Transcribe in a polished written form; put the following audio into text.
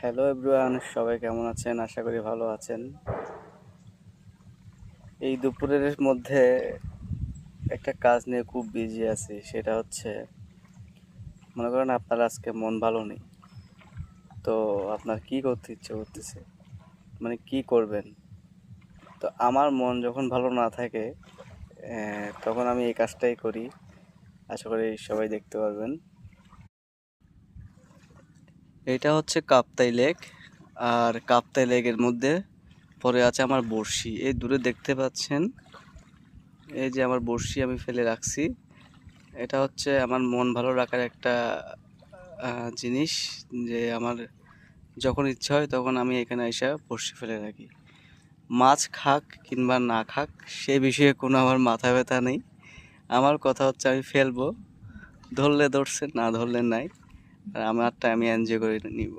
Hello everyone, সবাই কেমন আছেন? আশা করি ভালো আছেন। এই দুপুরের মধ্যে একটা কাজ নিয়ে খুব বিজি আছি। সেটা হচ্ছে, মনে করেন আপনার আজকে মন ভালো নেই, তো আপনার কি করতে ইচ্ছে করতেছে, মানে কি করবেন? তো আমার মন যখন ভালো না থাকে, তখন আমি এই কাজটাই করি। আশা করি সবাই দেখতে পারবেন। এটা হচ্ছে কাপ্তাই লেক, আর কাপ্তাই লেকের মধ্যে পড়ে আছে আমার বড়শি। এই দূরে দেখতে পাচ্ছেন, এই যে আমার বড়শি আমি ফেলে রাখছি। এটা হচ্ছে আমার মন ভালো রাখার একটা জিনিস, যে আমার যখন ইচ্ছা হয় তখন আমি এখানে এসে বড়শি ফেলে রাখি। মাছ খাক কিংবা না খাক, সে বিষয়ে কোনো আমার মাথা ব্যথা নেই। আমার কথা হচ্ছে আমি ফেলবো, ধরলে ধরছে, না ধরলে নাই, আর আমারটা আমি এনজয় করে নিব।